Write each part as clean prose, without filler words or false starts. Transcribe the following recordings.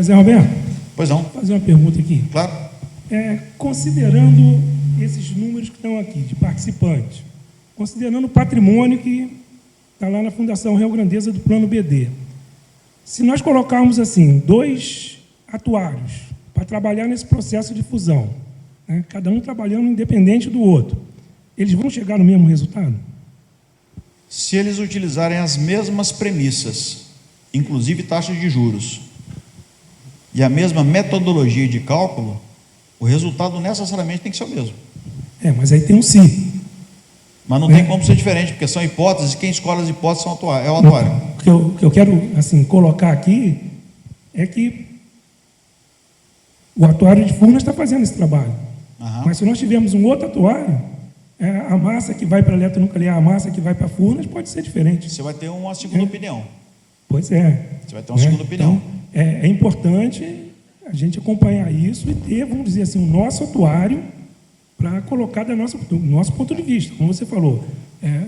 Zé Roberto, Pois não. vou fazer uma pergunta aqui. Claro. Considerando esses números que estão aqui, de participantes, considerando o patrimônio que está lá na Fundação Rio Grandeza do Plano BD, se nós colocarmos assim, 2 atuários para trabalhar nesse processo de fusão, né, cada um trabalhando independente do outro, eles vão chegar no mesmo resultado? Se eles utilizarem as mesmas premissas, inclusive taxas de juros, e a mesma metodologia de cálculo, o resultado necessariamente tem que ser o mesmo. Mas aí tem um se. Mas não tem como ser diferente, porque são hipóteses, e quem escolhe as hipóteses é o atuário. O que eu quero assim, colocar aqui é que o atuário de Furnas está fazendo esse trabalho. Mas se nós tivermos um outro atuário, a massa que vai para a eletronuclear, a massa que vai para Furnas pode ser diferente. Você vai ter uma segunda opinião. Pois é. Você vai ter uma segunda opinião. Então, é importante a gente acompanhar isso e ter, vamos dizer assim, o nosso atuário para colocar do nosso ponto de vista. Como você falou,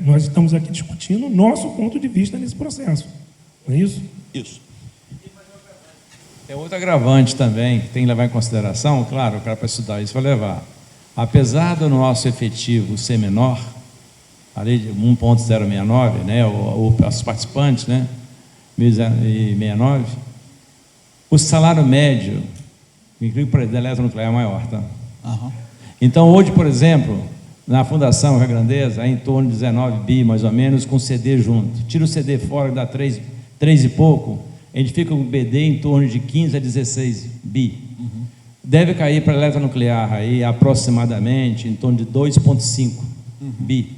nós estamos aqui discutindo o nosso ponto de vista nesse processo. Não é isso? Isso. É outro agravante também que tem que levar em consideração, claro, o cara para estudar isso vai levar. Apesar do nosso efetivo ser menor, ali de 1,069, né, os participantes, né, 1.069, o salário médio, inclusive para a eletronuclear, é maior, tá? Então, hoje, por exemplo, na Fundação Rio Grandeza, é em torno de 19 bi, mais ou menos, com CD junto. Tira o CD fora, dá 3 e pouco, a gente fica com o BD em torno de 15 a 16 bi. Deve cair para a eletronuclear aí aproximadamente em torno de 2,5 bi.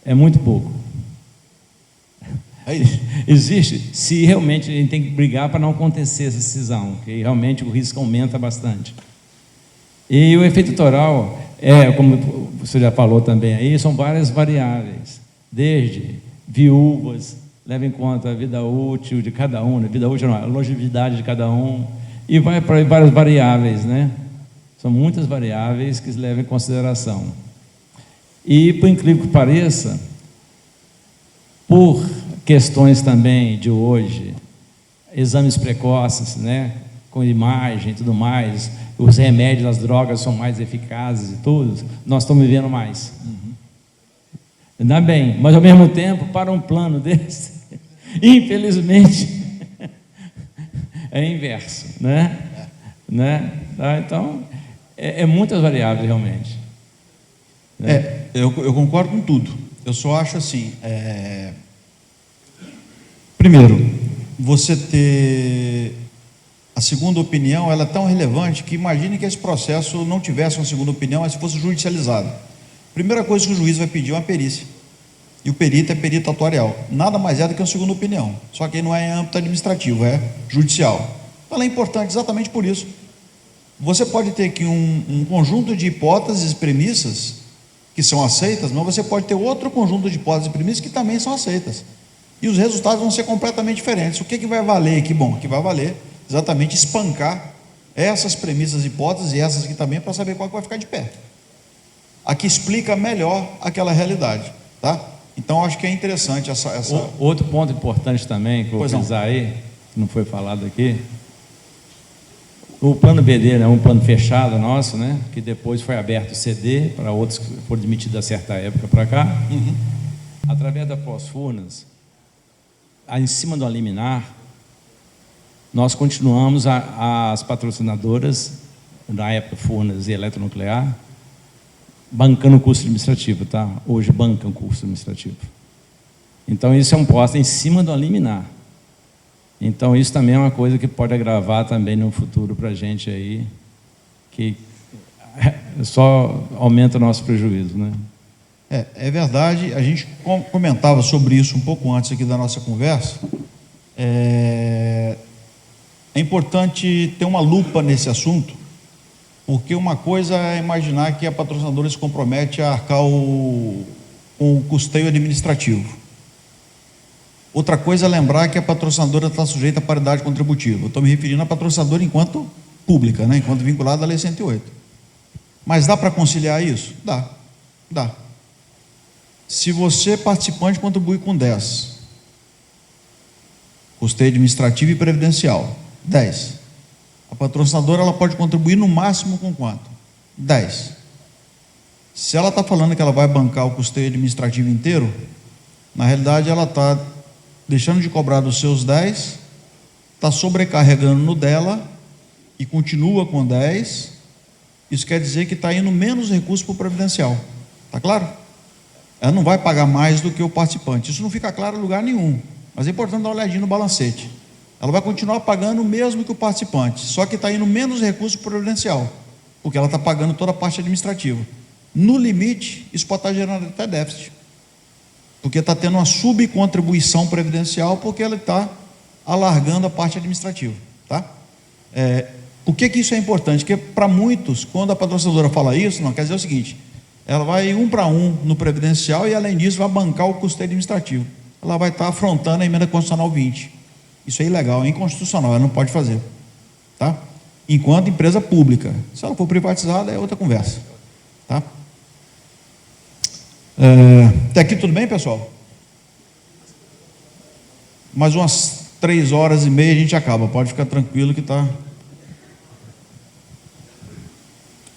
É muito pouco. É isso. Existe, se realmente a gente tem que brigar para não acontecer essa cisão, que realmente o risco aumenta bastante. E o efeito toral, como você já falou também aí, são várias variáveis, desde viúvas, leva em conta a vida útil de cada um, a vida útil não, a longevidade de cada um, e vai para várias variáveis, né? São muitas variáveis que se levam em consideração. E, por incrível que pareça, por questões também de hoje, exames precoces, né? Com imagem e tudo mais, os remédios, as drogas são mais eficazes e tudo, nós estamos vivendo mais. Ainda bem, mas ao mesmo tempo, para um plano desse, infelizmente, é inverso, né? Tá? Então, muitas variáveis realmente. Né? Eu concordo com tudo. Eu só acho assim, primeiro, você ter a segunda opinião, ela é tão relevante que imagine que esse processo não tivesse uma segunda opinião, mas fosse judicializado. Primeira coisa que o juiz vai pedir é uma perícia. E o perito é perito atuarial. Nada mais é do que uma segunda opinião. Só que aí não é em âmbito administrativo, é judicial. Então ela é importante exatamente por isso. Você pode ter aqui um conjunto de hipóteses e premissas que são aceitas, mas você pode ter outro conjunto de hipóteses e premissas que também são aceitas. E os resultados vão ser completamente diferentes. O que vai valer aqui? Bom, que vai valer exatamente espancar essas premissas e hipóteses e essas aqui também para saber qual que vai ficar de pé. Aqui explica melhor aquela realidade, tá? Então acho que é interessante essa... Outro ponto importante também que eu vou frisar aí, que não foi falado aqui, o plano BD, né, um plano fechado nosso, né, que depois foi aberto CD para outros que foram admitidos a certa época para cá, através da pós-Furnas, em cima do liminar, nós continuamos as patrocinadoras, na época Furnas e Eletronuclear, bancando o custo administrativo, tá? Hoje bancam o custo administrativo. Então isso é um posto em cima do liminar. Então isso também é uma coisa que pode agravar também no futuro para a gente aí, que só aumenta o nosso prejuízo, né? É verdade, a gente comentava sobre isso um pouco antes aqui da nossa conversa. É importante ter uma lupa nesse assunto, porque uma coisa é imaginar que a patrocinadora se compromete a arcar com o custeio administrativo. Outra coisa é lembrar que a patrocinadora está sujeita à paridade contributiva. Eu estou me referindo à patrocinadora enquanto pública, né? Enquanto vinculada à Lei 108. Mas dá para conciliar isso? Dá. Se você, participante, contribui com 10, custeio administrativo e previdencial, 10. A patrocinadora ela pode contribuir no máximo com quanto? 10. Se ela está falando que ela vai bancar o custeio administrativo inteiro, na realidade ela está deixando de cobrar dos seus 10, está sobrecarregando no dela e continua com 10. Isso quer dizer que está indo menos recurso para o previdencial. Está claro? Ela não vai pagar mais do que o participante. Isso não fica claro em lugar nenhum, mas é importante dar uma olhadinha no balancete. Ela vai continuar pagando o mesmo que o participante, só que está indo menos recurso para o previdencial, porque ela está pagando toda a parte administrativa. No limite, isso pode estar gerando até déficit, porque está tendo uma subcontribuição previdencial, porque ela está alargando a parte administrativa. Tá? Por que isso é importante? Porque para muitos, quando a patrocinadora fala isso, não quer dizer o seguinte: ela vai 1 para 1 no previdencial e, além disso, vai bancar o custeio administrativo. Ela vai estar afrontando a emenda constitucional 20. Isso é ilegal, é inconstitucional, ela não pode fazer. Tá? Enquanto empresa pública. Se ela for privatizada, é outra conversa. Tá? Até aqui tudo bem, pessoal? Mais umas 3h30 a gente acaba. Pode ficar tranquilo que está.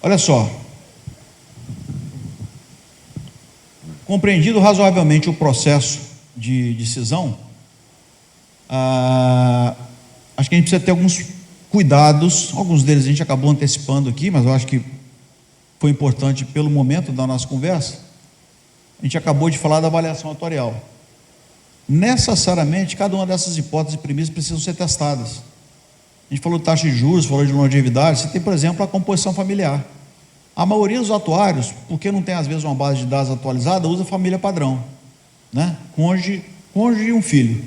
Olha só. Compreendido razoavelmente o processo de cisão, acho que a gente precisa ter alguns cuidados. Alguns deles a gente acabou antecipando aqui, mas eu acho que foi importante pelo momento da nossa conversa. A gente acabou de falar da avaliação atuarial. Necessariamente, cada uma dessas hipóteses e premissas precisam ser testadas. A gente falou de taxa de juros, falou de longevidade. Você tem, por exemplo, a composição familiar. A maioria dos atuários, porque não tem às vezes uma base de dados atualizada, usa família padrão, né? Cônjuge e um filho.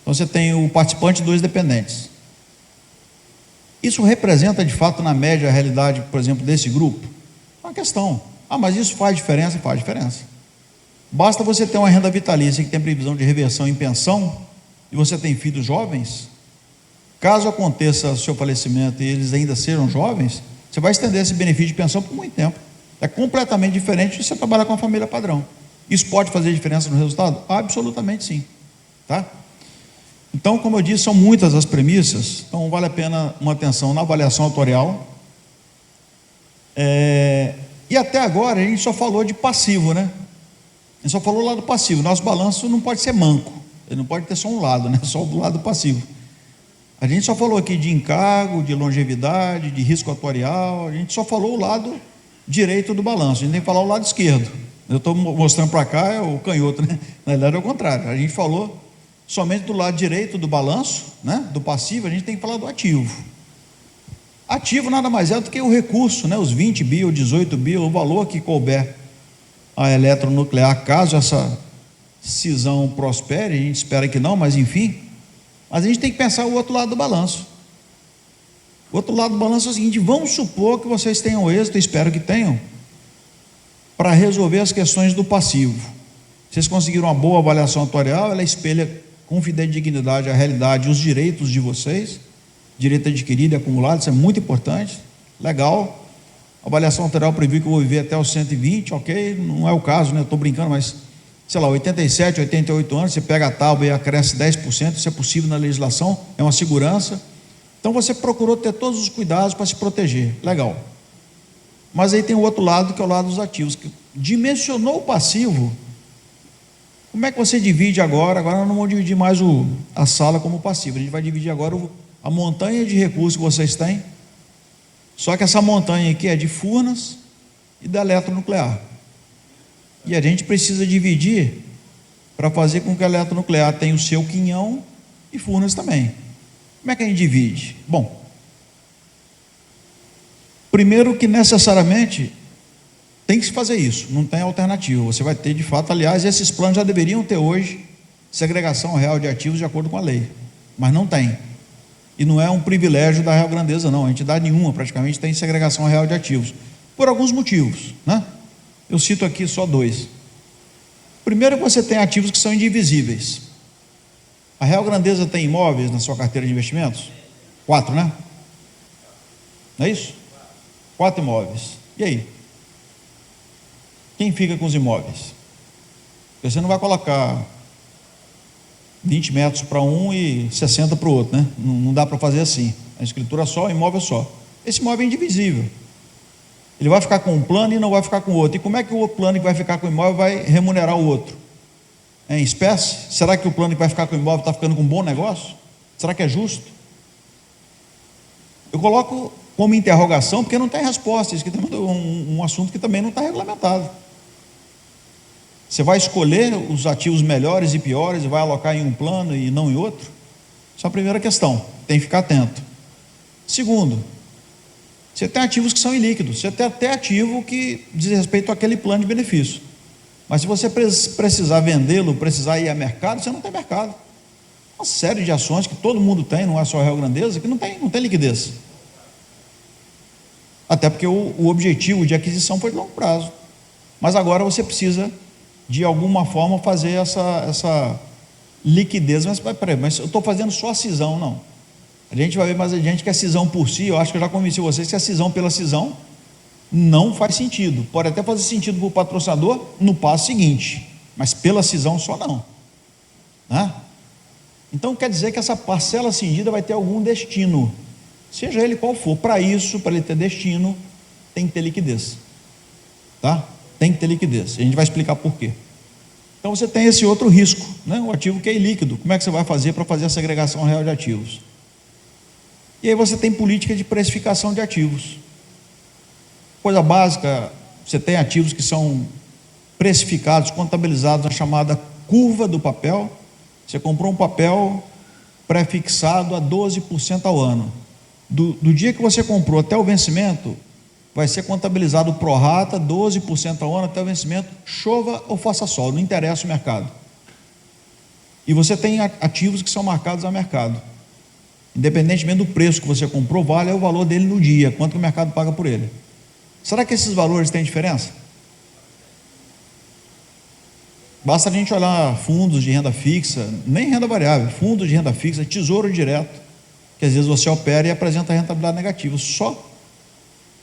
Então você tem o participante e 2 dependentes. Isso representa de fato na média a realidade, por exemplo, desse grupo? É uma questão. Mas isso faz diferença? Faz diferença. Basta você ter uma renda vitalícia que tem previsão de reversão em pensão e você tem filhos jovens, caso aconteça o seu falecimento e eles ainda sejam jovens, você vai estender esse benefício de pensão por muito tempo. É completamente diferente de você trabalhar com a família padrão. Isso pode fazer diferença no resultado? Absolutamente sim. Tá? Então, como eu disse, são muitas as premissas, então vale a pena uma atenção na avaliação atuarial. E até agora a gente só falou de passivo, né? A gente só falou do lado passivo. Nosso balanço não pode ser manco, ele não pode ter só um lado, né? Só do lado passivo. A gente só falou aqui de encargo, de longevidade, de risco atuarial. A gente só falou o lado direito do balanço, a gente tem que falar o lado esquerdo. Eu estou mostrando para cá, é o canhoto, né? Na verdade é o contrário. A gente falou somente do lado direito do balanço, né? Do passivo. A gente tem que falar do ativo. Ativo nada mais é do que o recurso, né? Os 20 bi ou 18 bi, o valor que couber a eletronuclear, caso essa cisão prospere. A gente espera que não, mas enfim. Mas a gente tem que pensar o outro lado do balanço. O outro lado do balanço é o seguinte: vamos supor que vocês tenham êxito, espero que tenham, para resolver as questões do passivo. Vocês conseguiram uma boa avaliação atuarial, ela espelha com fidedignidade a realidade e os direitos de vocês, direito adquirido e acumulado, isso é muito importante, legal. A avaliação atuarial previu que eu vou viver até os 120, ok, não é o caso, né? Eu estou brincando, mas, sei lá, 87, 88 anos, você pega a tábua e acresce 10%, isso é possível na legislação, é uma segurança. Então você procurou ter todos os cuidados para se proteger, legal. Mas aí tem o outro lado, que é o lado dos ativos, que dimensionou o passivo. Como é que você divide agora? Agora nós não vamos dividir mais a sala como passivo, a gente vai dividir agora a montanha de recursos que vocês têm. Só que essa montanha aqui é de Furnas e da eletronuclear. E a gente precisa dividir para fazer com que a eletronuclear tenha o seu quinhão e Furnas também. Como é que a gente divide? Bom, primeiro que necessariamente tem que se fazer isso, não tem alternativa. Você vai ter de fato, aliás, esses planos já deveriam ter hoje segregação real de ativos de acordo com a lei, mas não tem. E não é um privilégio da Real Grandeza, não. A entidade nenhuma praticamente tem segregação real de ativos, por alguns motivos, né? Eu cito aqui só 2. Primeiro, você tem ativos que são indivisíveis. A Real Grandeza tem imóveis na sua carteira de investimentos? 4, né? Não é isso? 4 imóveis. E aí? Quem fica com os imóveis? Porque você não vai colocar 20 metros para um e 60 para o outro, né? Não dá para fazer assim. A escritura só, o imóvel só. Esse imóvel é indivisível. Ele vai ficar com um plano e não vai ficar com o outro. E como é que o plano que vai ficar com o imóvel vai remunerar o outro? Em espécie? Será que o plano que vai ficar com o imóvel está ficando com um bom negócio? Será que é justo? Eu coloco como interrogação, porque não tem resposta. Isso aqui é um assunto que também não está regulamentado. Você vai escolher os ativos melhores e piores e vai alocar em um plano e não em outro? Essa é a primeira questão, tem que ficar atento. Segundo, você tem ativos que são ilíquidos, você tem até ativo que diz respeito àquele plano de benefício. Mas se você precisar vendê-lo, precisar ir a mercado, você não tem mercado. Uma série de ações que todo mundo tem, não é só a Rio Grandeza, que não tem liquidez. Até porque o objetivo de aquisição foi de longo prazo. Mas agora você precisa, de alguma forma, fazer essa liquidez. Mas peraí, mas eu estou fazendo só a cisão, não. A gente vai ver mais adiante que a cisão por si, eu acho que eu já convenci vocês que a cisão pela cisão não faz sentido. Pode até fazer sentido para o patrocinador no passo seguinte, mas pela cisão só não. Né? Então quer dizer que essa parcela cindida vai ter algum destino, seja ele qual for. Para isso, para ele ter destino, tem que ter liquidez. Tá? Tem que ter liquidez. A gente vai explicar por quê. Então você tem esse outro risco, né? O ativo que é ilíquido. Como é que você vai fazer para fazer a segregação real de ativos? E aí você tem política de precificação de ativos. Coisa básica, você tem ativos que são precificados, contabilizados na chamada curva do papel. Você comprou um papel pré-fixado a 12% ao ano. Do dia que você comprou até o vencimento, vai ser contabilizado pro rata, 12% ao ano até o vencimento, chova ou faça sol, não interessa o mercado. E você tem ativos que são marcados a mercado. Independentemente do preço que você comprou, vale o valor dele no dia, quanto que o mercado paga por ele. Será que esses valores têm diferença? Basta a gente olhar fundos de renda fixa, nem renda variável, fundos de renda fixa, tesouro direto, que às vezes você opera e apresenta rentabilidade negativa, só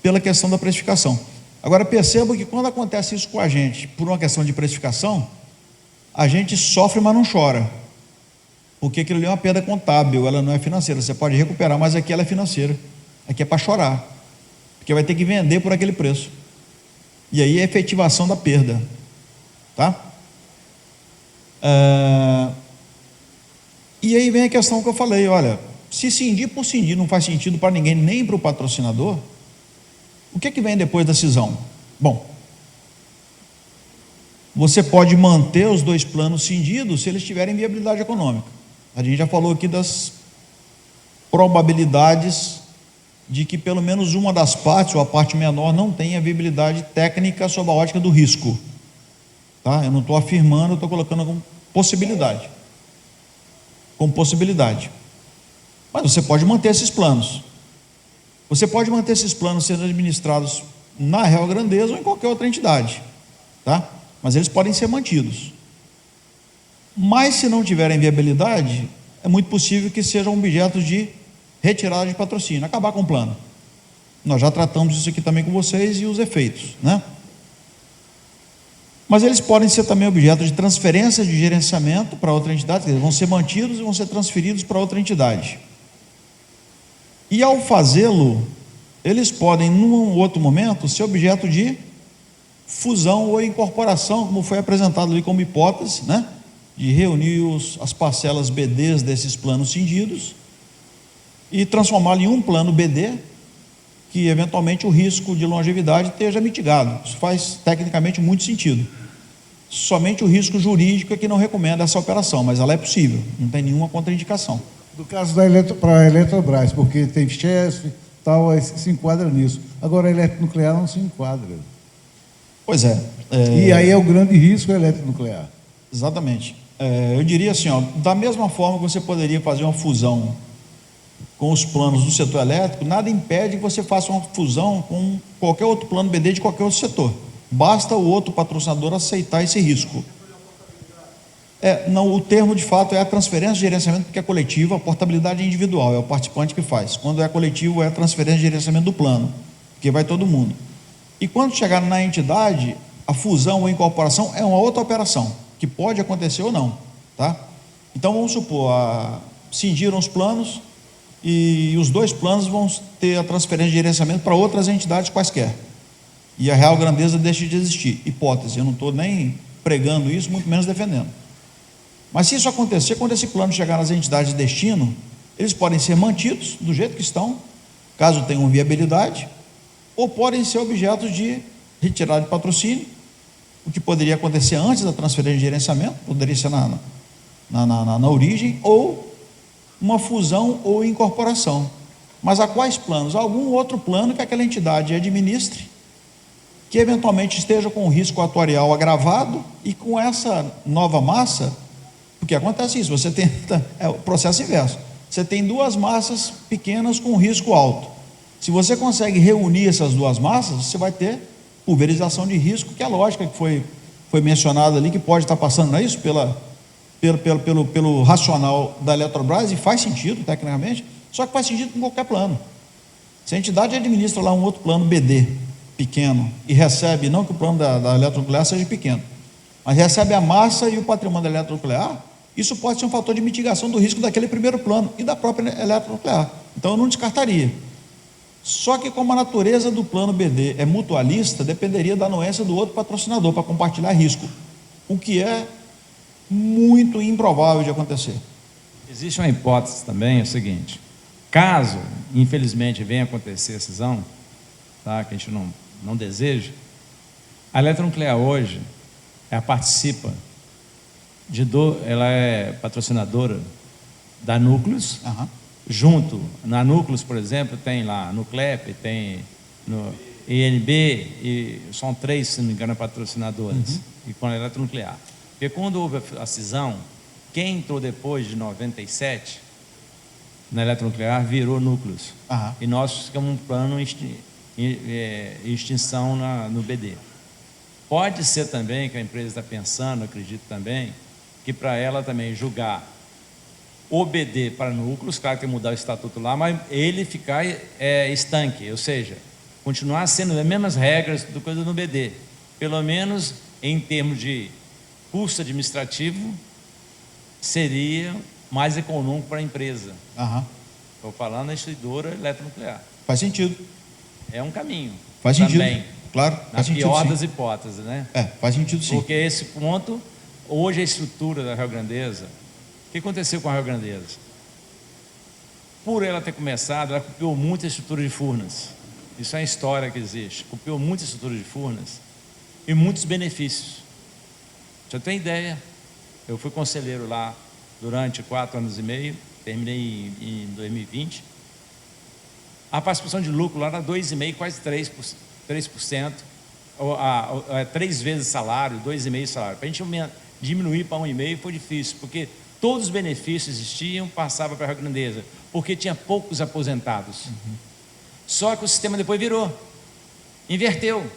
pela questão da precificação. Agora perceba que quando acontece isso com a gente, por uma questão de precificação, a gente sofre, mas não chora, porque aquilo ali é uma perda contábil, ela não é financeira. Você pode recuperar, mas aqui ela é financeira, aqui é para chorar, porque vai ter que vender por aquele preço, e aí é a efetivação da perda, tá? E aí vem a questão que eu falei, olha, se cindir por cindir não faz sentido para ninguém, nem para o patrocinador, o que vem depois da cisão? Bom, você pode manter os dois planos cindidos se eles tiverem viabilidade econômica. A gente já falou aqui das probabilidades de que pelo menos uma das partes, ou a parte menor, não tenha viabilidade técnica sob a ótica do risco. Tá? Eu não estou afirmando, eu estou colocando como possibilidade. Como possibilidade. Mas você pode manter esses planos. Você pode manter esses planos sendo administrados na Rio Grandeza ou em qualquer outra entidade. Tá? Mas eles podem ser mantidos. Mas se não tiverem viabilidade, é muito possível que sejam objetos de retirada de patrocínio, acabar com o plano. Nós já tratamos isso aqui também com vocês e os efeitos, né? Mas eles podem ser também objeto de transferência de gerenciamento para outra entidade, quer dizer, vão ser mantidos e vão ser transferidos para outra entidade. E ao fazê-lo, eles podem, num outro momento, ser objeto de fusão ou incorporação, como foi apresentado ali como hipótese, né? De reunir as parcelas BDs desses planos cindidos e transformá-lo em um plano BD, que eventualmente o risco de longevidade esteja mitigado. Isso faz tecnicamente muito sentido. Somente o risco jurídico é que não recomenda essa operação, mas ela é possível, não tem nenhuma contraindicação. No caso para a Eletrobras, porque tem chefe, tal, aí se enquadra nisso. Agora a eletronuclear não se enquadra. Pois é. E aí é o grande risco eletronuclear. Exatamente. Eu diria assim, ó, da mesma forma que você poderia fazer uma fusão com os planos do setor elétrico, nada impede que você faça uma fusão com qualquer outro plano BD de qualquer outro setor. Basta o outro patrocinador aceitar esse risco. Não, o termo de fato é a transferência de gerenciamento, porque é coletiva, a portabilidade é individual, é o participante que faz. Quando é coletivo, é a transferência de gerenciamento do plano, porque vai todo mundo. E quando chegar na entidade, a fusão ou incorporação é uma outra operação, que pode acontecer ou não, tá? Então vamos supor, cindiram os planos, e os dois planos vão ter a transferência de gerenciamento para outras entidades quaisquer. E a Real Grandeza deixa de existir. Hipótese, eu não estou nem pregando isso, muito menos defendendo. Mas se isso acontecer, quando esse plano chegar nas entidades de destino, eles podem ser mantidos do jeito que estão, caso tenham viabilidade, ou podem ser objetos de retirada de patrocínio, o que poderia acontecer antes da transferência de gerenciamento, poderia ser na origem, ou uma fusão ou incorporação. Mas a quais planos? Algum outro plano que aquela entidade administre, que eventualmente esteja com o risco atuarial agravado, e com essa nova massa, porque acontece isso, você tem o processo inverso, você tem duas massas pequenas com risco alto. Se você consegue reunir essas duas massas, você vai ter pulverização de risco, que é a lógica que foi mencionada ali, que pode estar passando, não é isso? Pelo racional da Eletrobras, e faz sentido tecnicamente, só que faz sentido com qualquer plano. Se a entidade administra lá um outro plano BD pequeno e recebe, não que o plano da eletronuclear seja pequeno, mas recebe a massa e o patrimônio da eletronuclear, isso pode ser um fator de mitigação do risco daquele primeiro plano e da própria eletronuclear. Então eu não descartaria. Só que como a natureza do plano BD é mutualista, dependeria da anuência do outro patrocinador para compartilhar risco, o que é muito improvável de acontecer. Existe uma hipótese também, é o seguinte: caso, infelizmente, venha acontecer a cisão, tá, que a gente não deseja, a Eletronuclear hoje, ela participa ela é patrocinadora da Núcleos, junto, na Núcleos, por exemplo, tem lá no CLEP, tem no INB, e são 3, se não me engano, patrocinadoras, e com a Eletronuclear. Porque quando houve a cisão, quem entrou depois de 97 na Eletronuclear virou Núcleos. E nós ficamos um plano extinção no BD. Pode ser também que a empresa está pensando, acredito também, que para ela também julgar o BD para Núcleos, claro que tem que mudar o estatuto lá, mas ele ficar estanque, ou seja, continuar sendo as mesmas regras do coisa no BD, pelo menos em termos de custo administrativo, seria mais econômico para a empresa. Estou falando da distribuidora eletronuclear. Faz sentido. É um caminho. Faz também, sentido. Claro. na pior das hipóteses, né? Faz sentido sim. Porque esse ponto, hoje a estrutura da Rio Grandeza, o que aconteceu com a Rio Grandeza? Por ela ter começado, ela copiou muito a estrutura de Furnas. Isso é uma história que existe. Copiou muito a estrutura de Furnas e muitos benefícios. Já tem ideia? Eu fui conselheiro lá durante 4 anos e meio, terminei em 2020. A participação de lucro lá era 2,5%, quase 3%, 3 vezes salário, 2,5% salário. Para a gente diminuir para 1,5% foi difícil, porque todos os benefícios existiam, passava para a Rio Grandeza, porque tinha poucos aposentados. Só que o sistema depois virou, inverteu.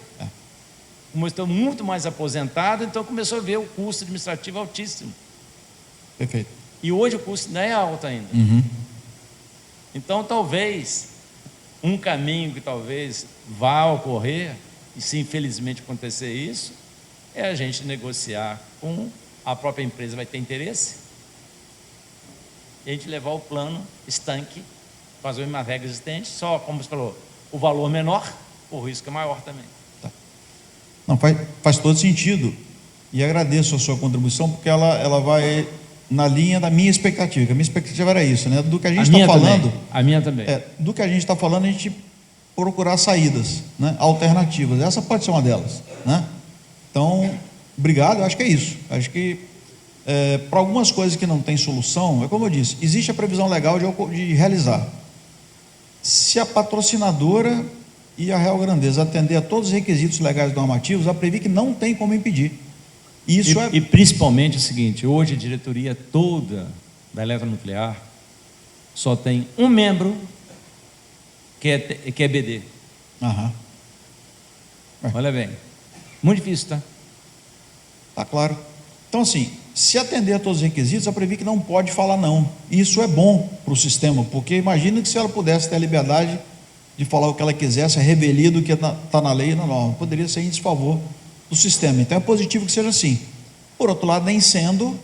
Começou muito mais aposentado, então começou a ver o custo administrativo altíssimo. Perfeito. E hoje o custo ainda é alto ainda. Então talvez um caminho que talvez vá ocorrer, e se infelizmente acontecer isso, é a gente negociar com a própria empresa, vai ter interesse, e a gente levar o plano estanque, fazer uma regra existente, só como você falou, o valor menor, o risco é maior também. Não, faz todo sentido, e agradeço a sua contribuição, porque ela vai na linha da minha expectativa, que a minha expectativa era isso, né? Do que a gente está falando. A minha também. Do que a gente está falando, a gente procurar saídas, né? Alternativas. Essa pode ser uma delas, né? Então, obrigado, eu acho que é isso. Acho que para algumas coisas que não tem solução, é como eu disse, existe a previsão legal de realizar. Se a patrocinadora e a Real Grandeza atender a todos os requisitos legais normativos, a previ que não tem como impedir. E principalmente o seguinte: hoje a diretoria toda da Eletronuclear só tem um membro que é BD. Olha bem, muito difícil, tá? Tá claro. Então, assim, se atender a todos os requisitos, a previ que não pode falar não. Isso é bom para o sistema, porque imagina que se ela pudesse ter a liberdade de falar o que ela quisesse, a revelia do que está na lei e na norma, poderia ser em desfavor do sistema. Então é positivo que seja assim. Por outro lado, nem sendo,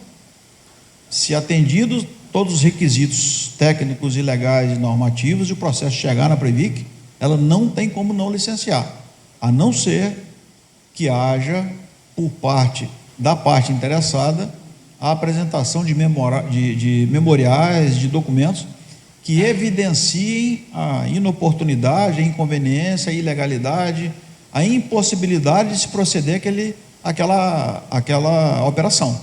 se atendidos todos os requisitos técnicos e legais e normativos, e o processo chegar na Previc, ela não tem como não licenciar, a não ser que haja, por parte da parte interessada, a apresentação de memoriais, de documentos que evidenciem a inoportunidade, a inconveniência, a ilegalidade, a impossibilidade de se proceder àquela operação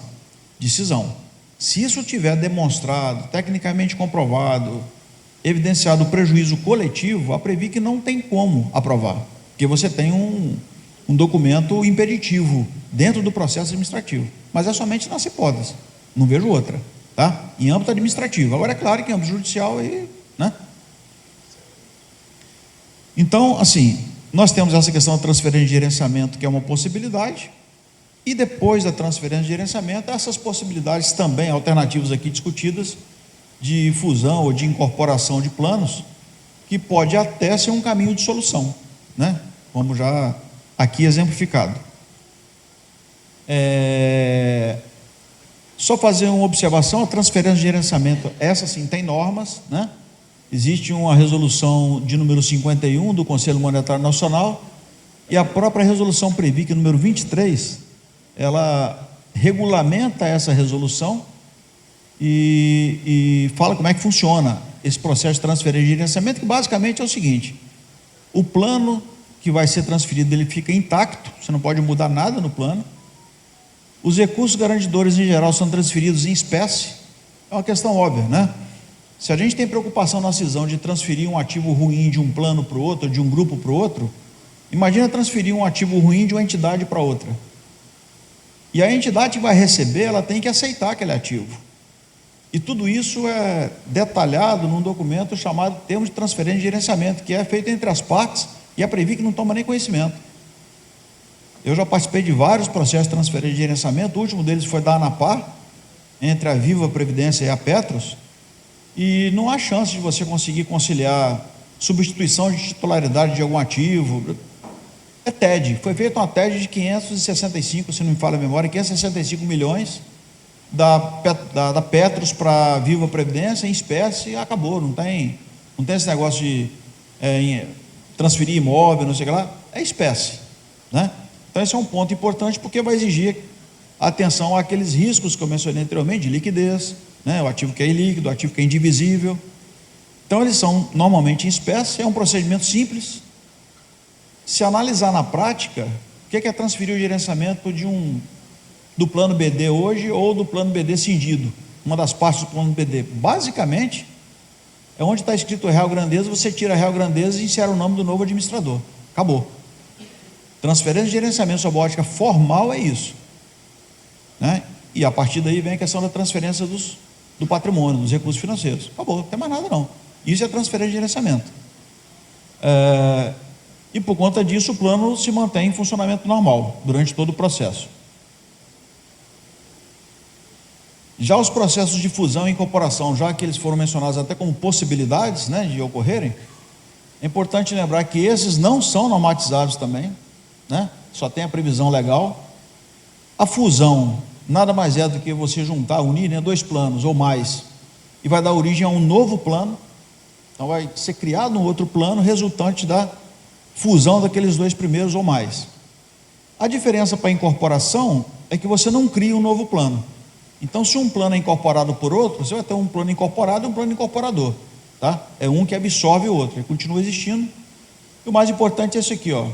de cisão. Se isso tiver demonstrado, tecnicamente comprovado, evidenciado o prejuízo coletivo, a Previc não tem como aprovar, porque você tem um documento impeditivo dentro do processo administrativo, mas é somente nessa hipótese, não vejo outra, tá? Em âmbito administrativo. Agora, é claro que em âmbito judicial, né? Então, assim, nós temos essa questão da transferência de gerenciamento, que é uma possibilidade, e depois da transferência de gerenciamento, essas possibilidades também alternativas aqui discutidas, de fusão ou de incorporação de planos, que pode até ser um caminho de solução, né? Como já aqui exemplificado. Só fazer uma observação: a transferência de gerenciamento, essa sim tem normas, né? Existe uma resolução de número 51 do Conselho Monetário Nacional, e a própria resolução Previc número 23, ela regulamenta essa resolução e fala como é que funciona esse processo de transferência de gerenciamento, que basicamente é o seguinte: o plano que vai ser transferido, ele fica intacto, você não pode mudar nada no plano. Os recursos garantidores em geral são transferidos em espécie. É uma questão óbvia, né? Se a gente tem preocupação na cisão de transferir um ativo ruim de um plano para o outro, de um grupo para o outro, imagina transferir um ativo ruim de uma entidade para outra. E a entidade que vai receber, ela tem que aceitar aquele ativo. E tudo isso é detalhado num documento chamado Termo de Transferência de Gerenciamento, que é feito entre as partes, e a Previc não toma nem conhecimento. Eu já participei de vários processos de transferência de gerenciamento, o último deles foi da ANAPAR, entre a Viva Previdência e a Petros, e não há chance de você conseguir conciliar substituição de titularidade de algum ativo. É TED, foi feita uma TED de 565, se não me falha a memória, 565 milhões da Petros para a Viva Previdência em espécie, e acabou. Não tem esse negócio de transferir imóvel, não sei o que lá, é espécie, né? Então esse é um ponto importante, porque vai exigir atenção àqueles riscos que eu mencionei anteriormente, de liquidez, né? O ativo que é ilíquido, o ativo que é indivisível. Então eles são normalmente em espécie, é um procedimento simples. Se analisar na prática, o que é transferir o gerenciamento do plano BD hoje ou do plano BD cindido, uma das partes do plano BD? Basicamente, é onde está escrito Real Grandeza, você tira a Real Grandeza e insere o nome do novo administrador. Acabou. Transferência de gerenciamento sob ótica formal é isso, né? E a partir daí vem a questão da transferência do patrimônio, dos recursos financeiros. Acabou, não tem mais nada não. Isso é transferência de gerenciamento. E por conta disso o plano se mantém em funcionamento normal durante todo o processo. Já os processos de fusão e incorporação, já que eles foram mencionados até como possibilidades, né, de ocorrerem, é importante lembrar que esses não são normatizados também, né? Só tem a previsão legal. A fusão nada mais é do que você juntar, unir, né, dois planos ou mais, e vai dar origem a um novo plano. Então vai ser criado um outro plano resultante da fusão daqueles dois primeiros ou mais. A diferença para a incorporação é que você não cria um novo plano. Então, se um plano é incorporado por outro, você vai ter um plano incorporado e um plano incorporador, tá? É um que absorve o outro, ele continua existindo. E o mais importante é isso aqui, ó.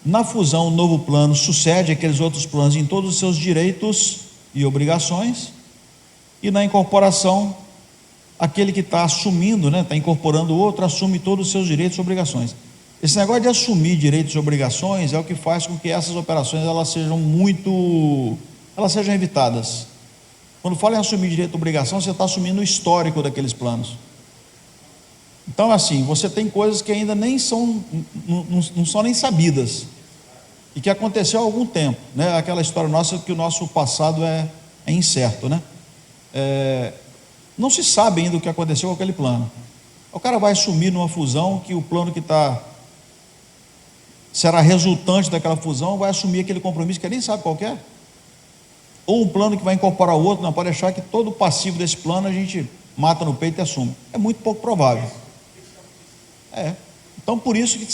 Na fusão, o novo plano sucede aqueles outros planos em todos os seus direitos e obrigações, e na incorporação, aquele que está assumindo, né, está incorporando o outro, assume todos os seus direitos e obrigações. Esse negócio de assumir direitos e obrigações é o que faz com que essas operações elas sejam evitadas. Quando fala em assumir direito e obrigação, você está assumindo o histórico daqueles planos. Então, assim, você tem coisas que ainda nem são, não são nem sabidas, e que aconteceu há algum tempo, né? Aquela história nossa que o nosso passado é incerto, né? Não se sabe ainda o que aconteceu com aquele plano. O cara vai assumir numa fusão que o plano que será resultante daquela fusão vai assumir aquele compromisso que ele nem sabe qual que é. ou um plano que vai incorporar o outro, não pode deixar que todo o passivo desse plano a gente mata no peito e assume. É muito pouco provável. Então, por isso que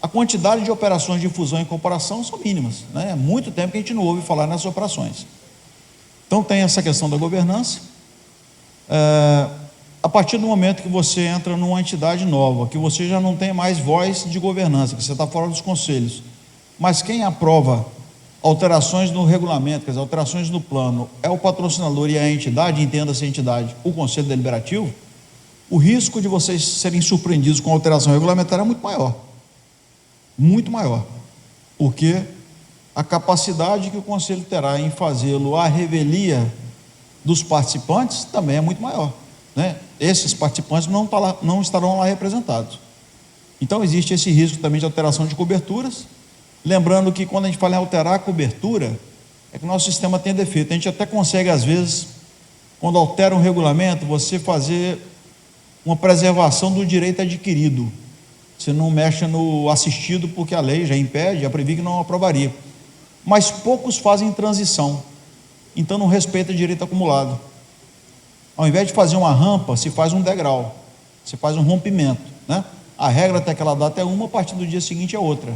a quantidade de operações de fusão e incorporação são mínimas, né? É muito tempo que a gente não ouve falar nessas operações. Então, tem essa questão da governança. A partir do momento que você entra numa entidade nova, que você já não tem mais voz de governança, que você está fora dos conselhos, mas quem aprova alterações no regulamento, quer dizer, alterações no plano, é o patrocinador e a entidade, entenda-se a entidade, o conselho deliberativo, o risco de vocês serem surpreendidos com alteração regulamentar é muito maior, porque a capacidade que o conselho terá em fazê-lo à revelia dos participantes também é muito maior, né? Esses participantes não estarão lá representados. Então existe esse risco também de alteração de coberturas. Lembrando que quando a gente fala em alterar a cobertura, é que o nosso sistema tem defeito. A gente até consegue, às vezes, quando altera um regulamento, você fazer uma preservação do direito adquirido. Você não mexe no assistido, porque a lei já impede, já prevê que não aprovaria. Mas poucos fazem transição, então não respeita direito acumulado. Ao invés de fazer uma rampa, se faz um degrau, se faz um rompimento, né? A regra até aquela data é uma, a partir do dia seguinte é outra.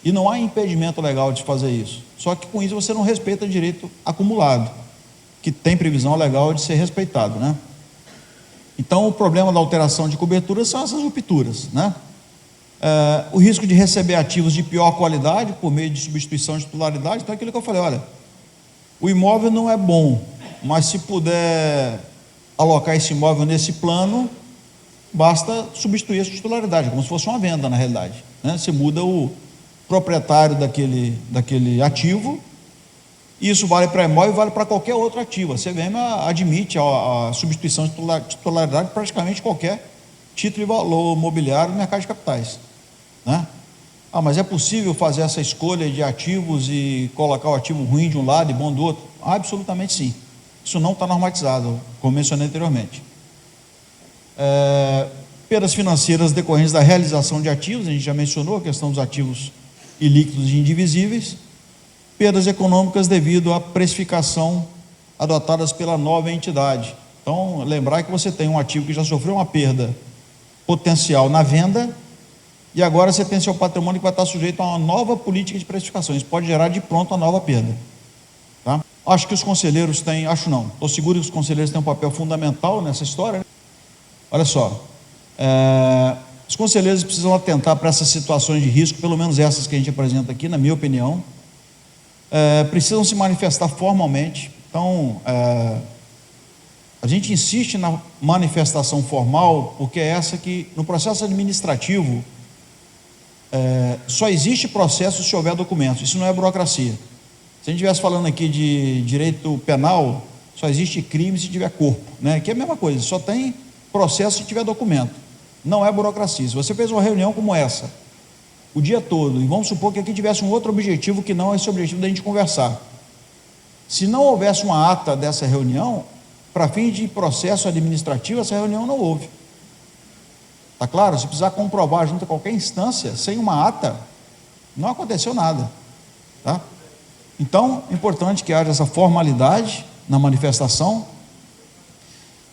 E não há impedimento legal de fazer isso. Só que com isso você não respeita direito acumulado, que tem previsão legal de ser respeitado, né? Então o problema da alteração de cobertura são essas rupturas, né? O risco de receber ativos de pior qualidade por meio de substituição de titularidade. Então é aquilo que eu falei, olha, o imóvel não é bom, mas se puder alocar esse imóvel nesse plano, basta substituir essa titularidade, como se fosse uma venda na realidade, né? Você muda o proprietário daquele ativo, e isso vale para imóvel e vale para qualquer outro ativo. A CVM admite a substituição de titularidade de praticamente qualquer título de valor mobiliário no mercado de capitais, né? Mas é possível fazer essa escolha de ativos e colocar o ativo ruim de um lado e bom do outro? Absolutamente sim. Isso não está normatizado, como mencionei anteriormente. Perdas financeiras decorrentes da realização de ativos, a gente já mencionou a questão dos ativos ilíquidos e indivisíveis. Perdas econômicas devido à precificação adotadas pela nova entidade. Então, lembrar que você tem um ativo que já sofreu uma perda potencial na venda, e agora você tem seu patrimônio que vai estar sujeito a uma nova política de precificação. Isso pode gerar de pronto uma nova perda, tá? Acho que os conselheiros têm, estou seguro que os conselheiros têm um papel fundamental nessa história, né? Olha só, os conselheiros precisam atentar para essas situações de risco, pelo menos essas que a gente apresenta aqui, na minha opinião. Precisam se manifestar formalmente. Então, a gente insiste na manifestação formal, porque é essa que, no processo administrativo, só existe processo se houver documentos. Isso não é burocracia. Se a gente estivesse falando aqui de direito penal, só existe crime se tiver corpo, né? Que é a mesma coisa, só tem processo se tiver documento. Não é burocracia. Se você fez uma reunião como essa, o dia todo, e vamos supor que aqui tivesse um outro objetivo que não esse objetivo da gente conversar. Se não houvesse uma ata dessa reunião, para fim de processo administrativo, essa reunião não houve. Está claro? Se precisar comprovar junto a qualquer instância, sem uma ata, não aconteceu nada, tá? Então, é importante que haja essa formalidade na manifestação,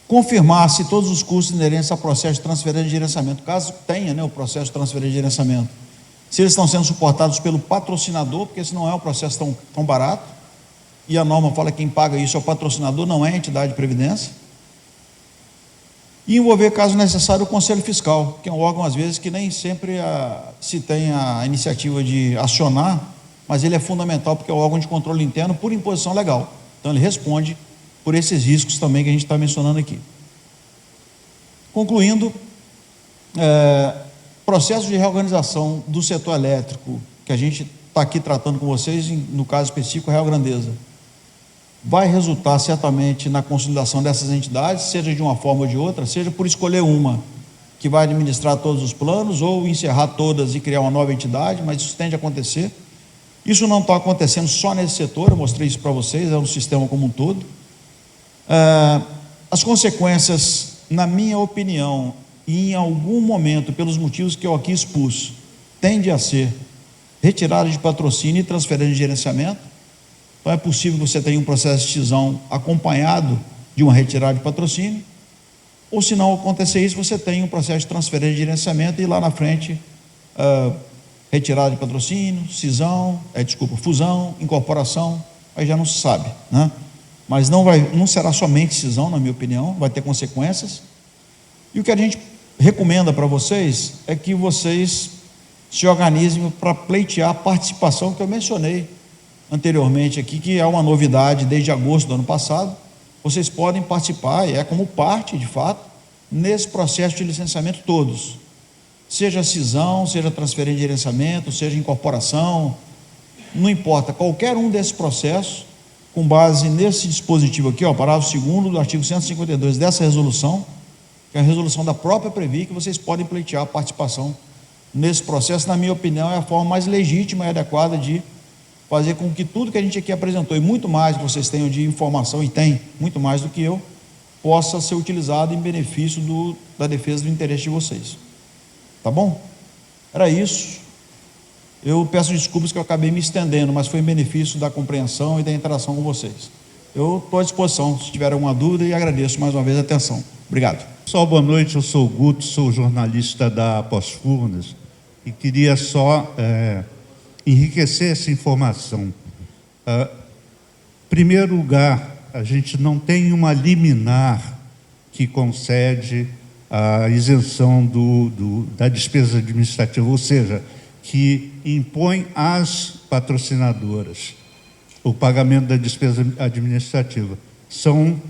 confirmar se todos os custos inerentes ao processo de transferência de gerenciamento, caso tenha, né, o processo de transferência de gerenciamento, se eles estão sendo suportados pelo patrocinador, porque esse não é um processo tão barato, e a norma fala que quem paga isso é o patrocinador, não é a entidade de previdência, e envolver, caso necessário, o Conselho Fiscal, que é um órgão, às vezes, que nem sempre se tem a iniciativa de acionar, mas ele é fundamental porque é o órgão de controle interno por imposição legal. Então, ele responde por esses riscos também que a gente está mencionando aqui. Concluindo, processo de reorganização do setor elétrico, que a gente está aqui tratando com vocês, no caso específico, a Real Grandeza, vai resultar certamente na consolidação dessas entidades, seja de uma forma ou de outra, seja por escolher uma que vai administrar todos os planos, ou encerrar todas e criar uma nova entidade, mas isso tende a acontecer. Isso não está acontecendo só nesse setor, eu mostrei isso para vocês, é um sistema como um todo. As consequências, na minha opinião, e em algum momento, pelos motivos que eu aqui expus, tende a ser retirada de patrocínio e transferência de gerenciamento. Então é possível que você tenha um processo de cisão acompanhado de uma retirada de patrocínio, ou se não acontecer isso, você tem um processo de transferência de gerenciamento e lá na frente, retirada de patrocínio, fusão, incorporação, aí já não se sabe, né? Mas não será somente cisão, na minha opinião, vai ter consequências. E o que a gente recomenda para vocês é que vocês se organizem para pleitear a participação que eu mencionei anteriormente aqui, que é uma novidade desde agosto do ano passado. Vocês podem participar, e é como parte, de fato, nesse processo de licenciamento todos. Seja cisão, seja transferência de gerenciamento, seja incorporação, não importa, qualquer um desses processos, com base nesse dispositivo aqui, parágrafo 2º do artigo 152 dessa resolução, que é a resolução da própria Previ, que vocês podem pleitear a participação nesse processo. Na minha opinião, é a forma mais legítima e adequada de fazer com que tudo que a gente aqui apresentou, e muito mais que vocês tenham de informação, e tem muito mais do que eu, possa ser utilizado em benefício da defesa do interesse de vocês. Tá bom? Era isso. Eu peço desculpas que eu acabei me estendendo, mas foi em benefício da compreensão e da interação com vocês. Eu estou à disposição, se tiver alguma dúvida, e agradeço mais uma vez a atenção. Obrigado. Pessoal, boa noite, eu sou o Guto, sou jornalista da Pós-Furnas e queria só enriquecer essa informação. Em primeiro lugar, a gente não tem uma liminar que concede a isenção da despesa administrativa, ou seja, que impõe às patrocinadoras o pagamento da despesa administrativa. São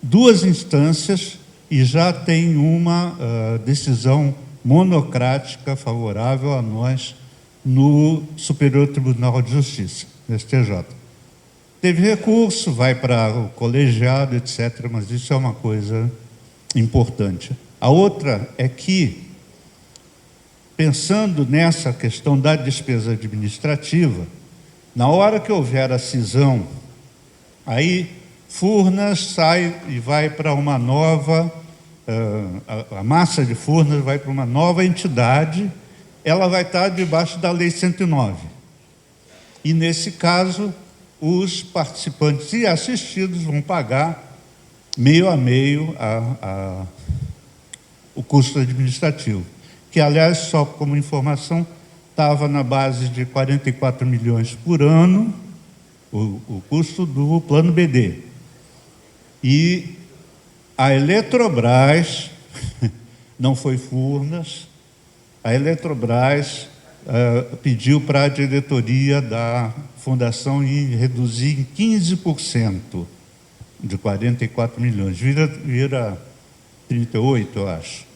duas instâncias e já tem uma decisão monocrática favorável a nós no Superior Tribunal de Justiça, no STJ. Teve recurso, vai para o colegiado, etc., mas isso é uma coisa importante. A outra é que, pensando nessa questão da despesa administrativa, na hora que houver a cisão, aí Furnas sai e vai para uma nova, a massa de Furnas vai para uma nova entidade, ela vai estar debaixo da Lei 109. E, nesse caso, os participantes e assistidos vão pagar meio a meio o custo administrativo, que, aliás, só como informação, estava na base de 44 milhões por ano, o custo do Plano BD. E a Eletrobras, não foi Furnas, a Eletrobras pediu para a diretoria da fundação reduzir em 15% de 44 milhões, vira 38, eu acho.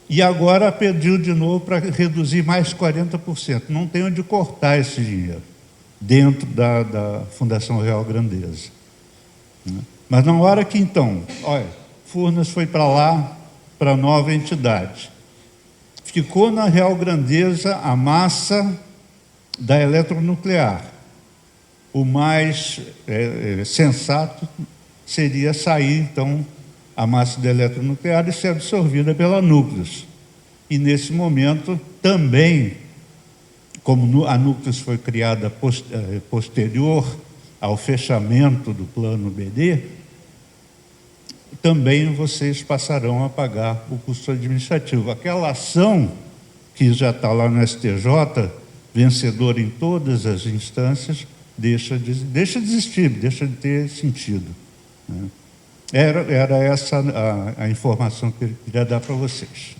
E agora pediu de novo para reduzir mais 40%. Não tem onde cortar esse dinheiro dentro da Fundação Real Grandeza. Mas na hora que, então, olha, Furnas foi para lá, para a nova entidade. Ficou na Real Grandeza a massa da eletronuclear. O mais sensato seria sair, então, a massa da eletronuclear e ser absorvida pela Núcleos. E, nesse momento, também, como a Núcleos foi criada posterior ao fechamento do Plano BD, também vocês passarão a pagar o custo administrativo. Aquela ação que já está lá no STJ, vencedora em todas as instâncias, deixa de existir, deixa de ter sentido, né? Era essa a informação que eu queria dar para vocês.